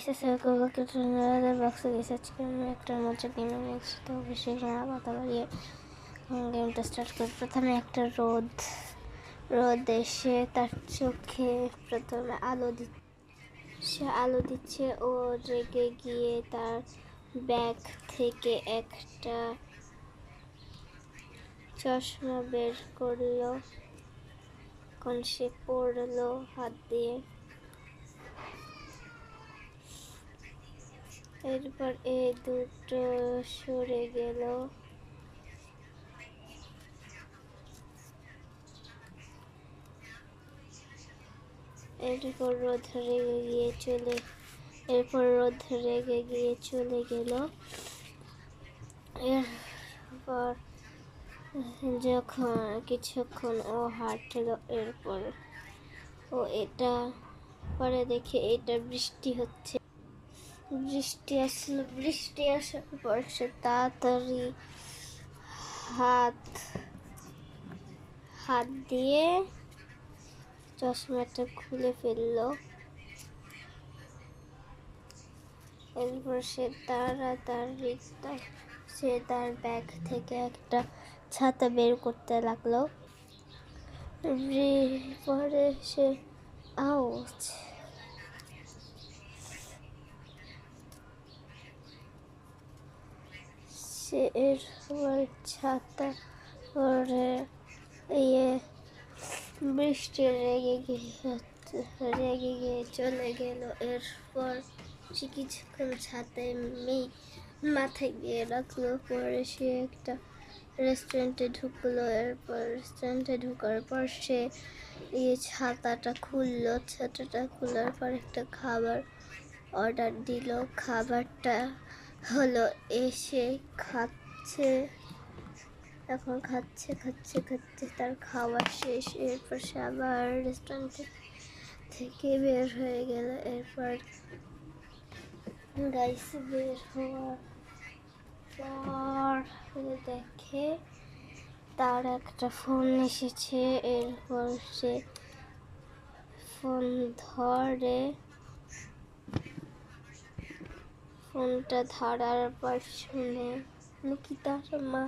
বক্সে গেছে আজকে আমি একটার মধ্যে গেমে নিয়েছি, তো বেশি সময় কথা বাড়িয়ে গেমটা স্টার্ট করি। প্রথমে একটা রোদ এসে তার চোখে প্রথমে আলো দিচ্ছে। ও রেগে গিয়ে তার ব্যাগ থেকে একটা চশমা বের করলো, কোন সে পড়লো হাত দিয়ে। এরপর এই দুটো সরে গেল। এরপর রোদ রেগে গিয়ে চলে গেল। এরপর যখন কিছুক্ষণ ও হাঁটলো, এরপর ও এটা পরে দেখে এটা বৃষ্টি হচ্ছে। বৃষ্টি আসার পর সে তাড়াতাড়ি হাত দিয়ে চশমাটা খুলে ফেললো। এরপর সে তার ব্যাগ থেকে একটা ছাতা বের করতে লাগলো। পরে সে এরপর ছাতা পরে বৃষ্টি রেগে গিয়ে চলে গেল। এরপর সে কিছুক্ষণ ছাতায় মাথায় দিয়ে রাখলো। পরে সে একটা রেস্টুরেন্টে ঢুকলো। এরপর রেস্টুরেন্টে ঢোকার পর সে ছাতাটা খোলার পর একটা খাবার অর্ডার দিল। খাবারটা হলো এসে খাচ্ছে তার খাওয়া শেষ। এরপর সে আবার রেস্টুরেন্ট থেকে বের হয়ে গেল। এরপর বের হওয়ার পর দেখে তার একটা ফোন এসেছে। এরপর সে ফোন ধরে, ফোনটা ধরার পর শুনে নাকি তার মা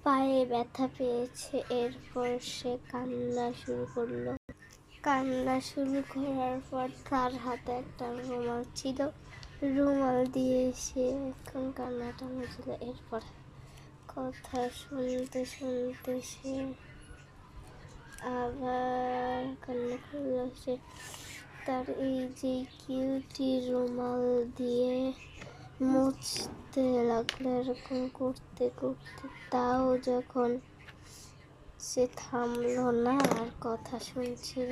পায়ে ব্যথা পেয়েছে। এরপর সে কান্না করার পর তার হাতে একটা রুমাল ছিল, রুমাল দিয়ে সে এখন কান্নাটা মুছল। এরপর কথা শুনতে সে আবার কান্না করলো। সে তার এই যে কিউটি রুমাল দিয়ে মুছতে লাগলো। এরকম করতে তাও যখন সে থামলো না আর কথা শুনছিল,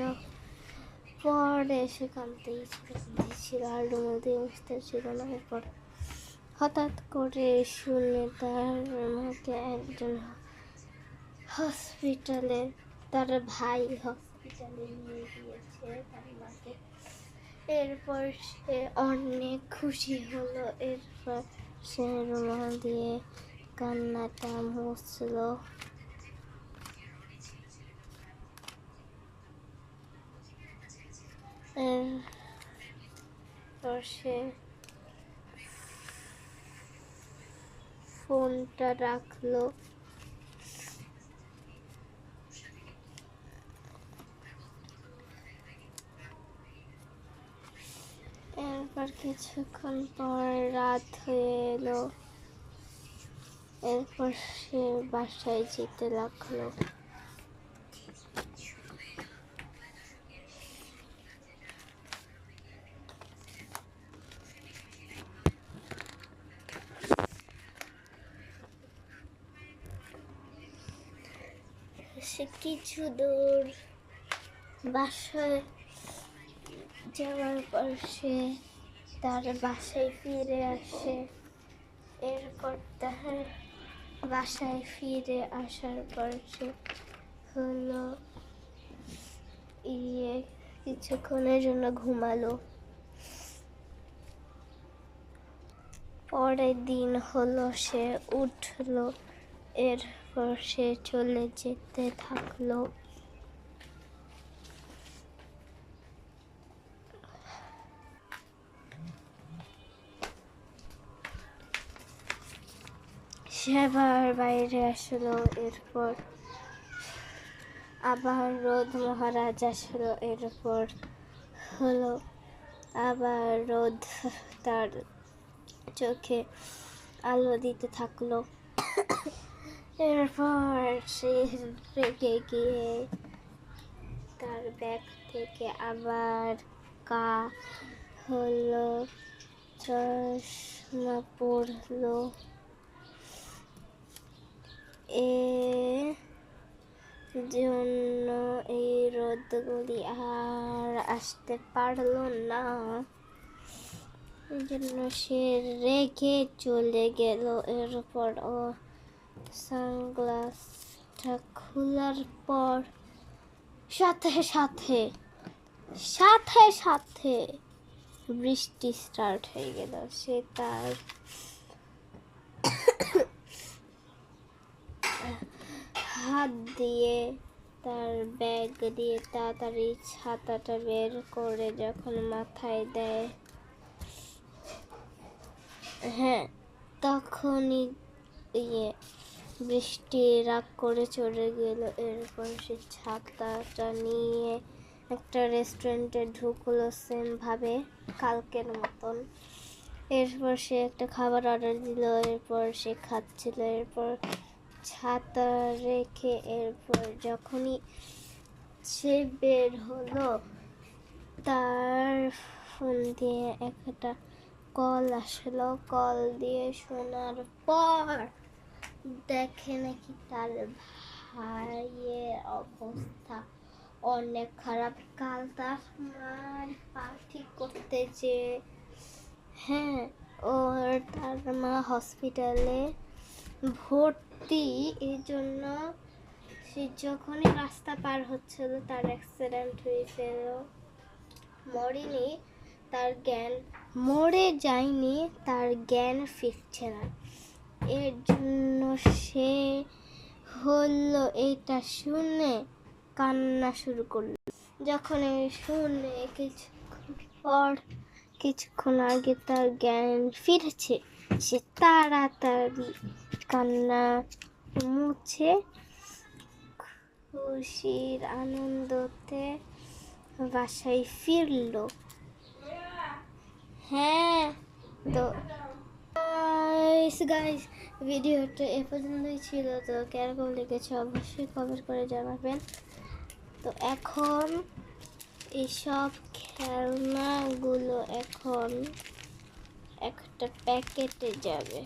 পরে সে কাঁদতেই ছিল আর রুমাল দিয়ে মুছতে ছিল না। এরপর হঠাৎ করে শুনে তার মাকে একজন তার ভাই হসপিটালে নিয়ে গিয়েছে তার মাকে। এরপর সে অনেক খুশি হলো। এরপর সে রুমাল দিয়ে কান্নাটা মুছলো। এরপর সে ফোনটা রাখলো। এরপর কিছুক্ষণ পর রাত হয়ে এলো। এরপর সে বাসায় যেতে লাগলো। সে কিছু দূর বাসায় যাওয়ার পর সে তার বাসায় ফিরে আসে। এরপর তার বাসায় ফিরে আসার পর সে হলো কিছুক্ষণের জন্য ঘুমালো। পরের দিন হলো সে উঠলো। এরপর সে চলে যেতে থাকলো। সে আবার বাইরে আসলো, এরপর আবার রোদ মহারাজ আসলো, এরপর হলো আবার রোদ তার চোখে আলো দিতে থাকলো। এরপর সে রেগে গিয়ে তার ব্যাগ থেকে আবার হলো চশমা পড়লো। জন্য এই রোদগুলি আর আসতে পারলো না, এই জন্য সে রেগে চলে গেল। এরপর ও সানগ্লাসটা খোলার পর সাথে সাথে সাথে সাথে বৃষ্টি স্টার্ট হয়ে গেল। সে তার হাত দিয়ে তার ব্যাগ দিয়ে তাড়াতাড়ি ছাতাটা বের করে যখন মাথায় দেয়, হ্যাঁ, তখনই বৃষ্টি রাগ করে চলে গেল। এরপর সে ছাতাটা নিয়ে একটা রেস্টুরেন্টে ঢুকলো সেম ভাবে কালকের মতন। এরপর সে একটা খাবার অর্ডার দিল, এরপর সে খাচ্ছিল। এরপর ছাতা রেখে এরপর যখনই সে বের হলো, তার ফোন দিয়ে একটা কল আসলো। কল দিয়ে শোনার পর দেখে নাকি তার ভাইয়ের অবস্থা অনেক খারাপ। কাল তার মার পা ঠিক করতে যে, হ্যাঁ, তার মা হসপিটালে ভর্তি। এই জন্য সে যখনই রাস্তা পার হচ্ছিল তার অ্যাক্সিডেন্ট হয়েছিল। মরেনি, তার জ্ঞান মরে যায়নি, তার জ্ঞান ফিরছে না। এর জন্য সে হলো এটা শুনে কান্না শুরু করলো। যখন শুনে কিছুক্ষণ আগে তার জ্ঞান ফিরেছে, সে তাড়াতাড়ি কান্না মুছে খুশির আনন্দতে বাসায় ফিরলো। হ্যাঁ, তো গাইস ভিডিওটা এ পর্যন্তই ছিল। তো কেরকম লেগেছে অবশ্যই কমেন্ট করে জানাবেন। তো এখন এইসব খেলনাগুলো এখন একটা প্যাকেটে যাবে।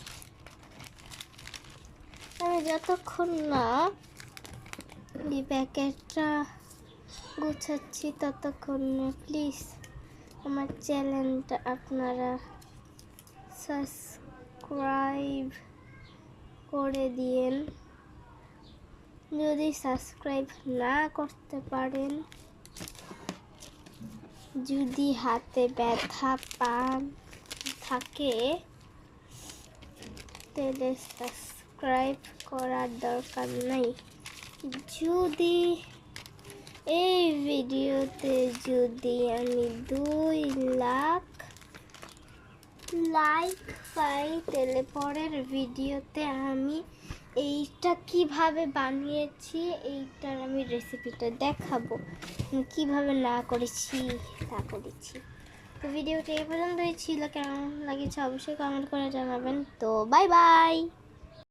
আমি যতক্ষণ না এই প্যাকেটটা গুছাচ্ছি ততক্ষণ প্লিজ আমার চ্যানেলটা আপনারা সাবস্ক্রাইব করে দিয়েন। যদি সাবস্ক্রাইব না করতে পারেন, যদি হাতে ব্যথা পান থাকে, তাহলে সাবস্ক্রাইব করার দরকার নাই। যদি এই ভিডিওতে যদি আমি 2 লাখ লাইক পাই, তাহলে পরের ভিডিওতে আমি এইটা কিভাবে বানিয়েছি এইটার আমি রেসিপিটা দেখাবো, কিভাবে না করেছি তা করেছি। তো ভিডিওটা এই পর্যন্তই ছিল। কেমন লাগেছে অবশ্যই কমেন্ট করে জানাবেন। তো বাই বাই।